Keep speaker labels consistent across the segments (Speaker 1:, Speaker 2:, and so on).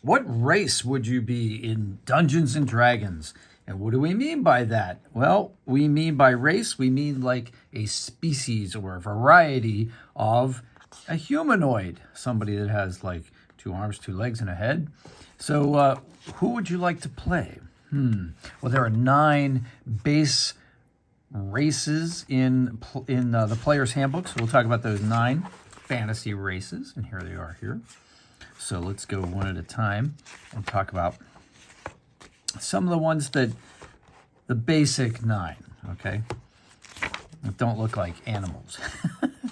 Speaker 1: What race would you be in Dungeons and Dragons? And what do we mean by that? Well, we mean by race, we mean like a species or a variety of a humanoid, somebody that has like 2 arms, 2 legs, and a head. So who would you like to play? Well, there are 9 base races in the player's handbook, so we'll talk about those 9 fantasy races, and here they are here. So let's go one at a time and talk about some of the ones that, the basic 9, okay? That don't look like animals.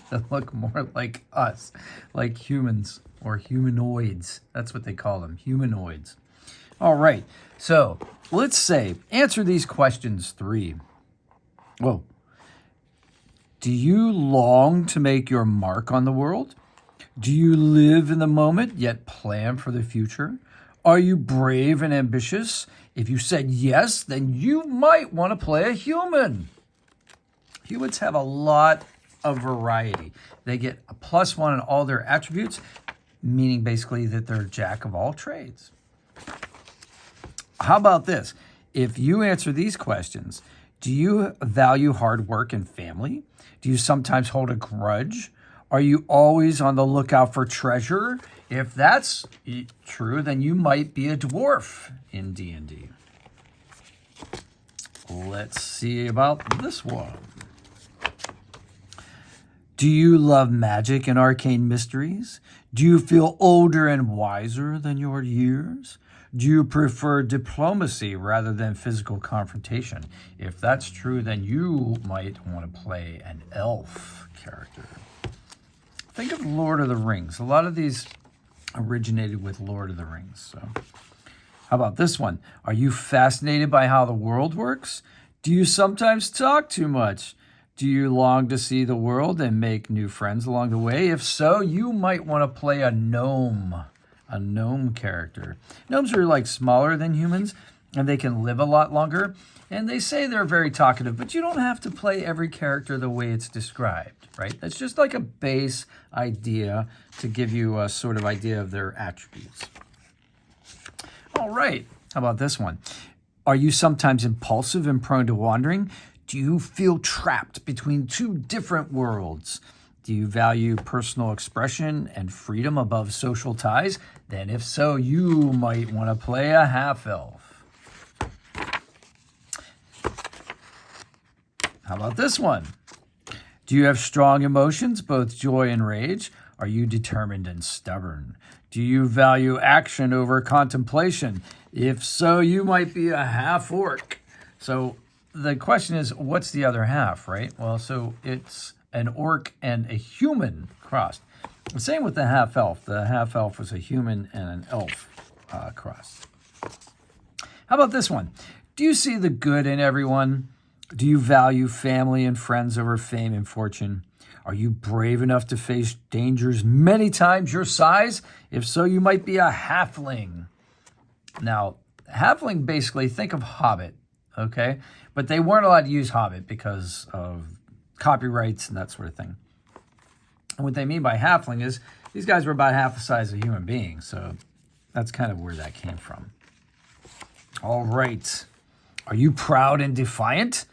Speaker 1: That look more like us, like humans or humanoids. That's what they call them, humanoids. All right, so let's say, answer these questions 3. Whoa. Do you long to make your mark on the world? Do you live in the moment, yet plan for the future? Are you brave and ambitious? If you said yes, then you might want to play a human. Humans have a lot of variety. They get a +1 on all their attributes, meaning basically that they're jack of all trades. How about this? If you answer these questions, do you value hard work and family? Do you sometimes hold a grudge? Are you always on the lookout for treasure? If that's true, then you might be a dwarf in D&D. Let's see about this one. Do you love magic and arcane mysteries? Do you feel older and wiser than your years? Do you prefer diplomacy rather than physical confrontation? If that's true, then you might want to play an elf character. Think of Lord of the Rings. A lot of these originated with Lord of the Rings. So, how about this one? Are you fascinated by how the world works? Do you sometimes talk too much? Do you long to see the world and make new friends along the way? If so, you might want to play a gnome character. Gnomes are like smaller than humans, and they can live a lot longer. And they say they're very talkative, but you don't have to play every character the way it's described, right? That's just like a base idea to give you a sort of idea of their attributes. All right, how about this one? Are you sometimes impulsive and prone to wandering? Do you feel trapped between 2 different worlds? Do you value personal expression and freedom above social ties? Then if so, you might want to play a half-elf. How about this one? Do you have strong emotions, both joy and rage? Are you determined and stubborn? Do you value action over contemplation? If so, you might be a half-orc. So the question is, what's the other half, right? Well, so it's an orc and a human crossed. The same with the half-elf. The half-elf was a human and an elf crossed. How about this one? Do you see the good in everyone? Do you value family and friends over fame and fortune? Are you brave enough to face dangers many times your size? If so, you might be a halfling. Now, halfling, basically, think of Hobbit, okay? But they weren't allowed to use Hobbit because of copyrights and that sort of thing. And what they mean by halfling is these guys were about half the size of human beings, so that's kind of where that came from. All right. Are you proud and defiant?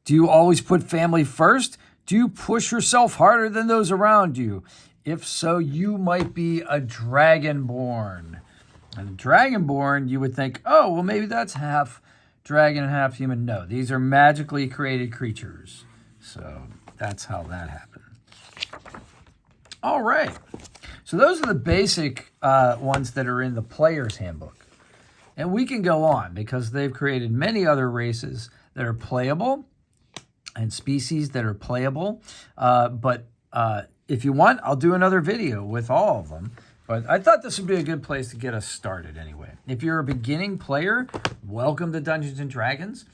Speaker 1: Do you always put family first? Do you push yourself harder than those around you? If so, you might be a dragonborn. And dragonborn, you would think, oh, well, maybe that's half dragon and half human. No, these are magically created creatures. So that's how that happened. All right. So those are the basic ones that are in the player's handbook. And we can go on because they've created many other races that are playable and species that are playable. But if you want, I'll do another video with all of them. But I thought this would be a good place to get us started anyway. If you're a beginning player, welcome to Dungeons & Dragons.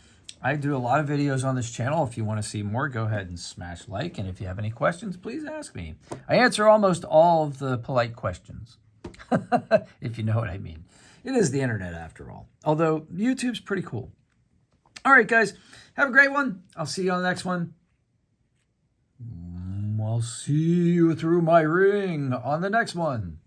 Speaker 1: I do a lot of videos on this channel. If you want to see more, go ahead and smash like. And if you have any questions, please ask me. I answer almost all of the polite questions, if you know what I mean. It is the internet after all. Although YouTube's pretty cool. All right, guys. Have a great one. I'll see you on the next one. I'll see you through my ring on the next one.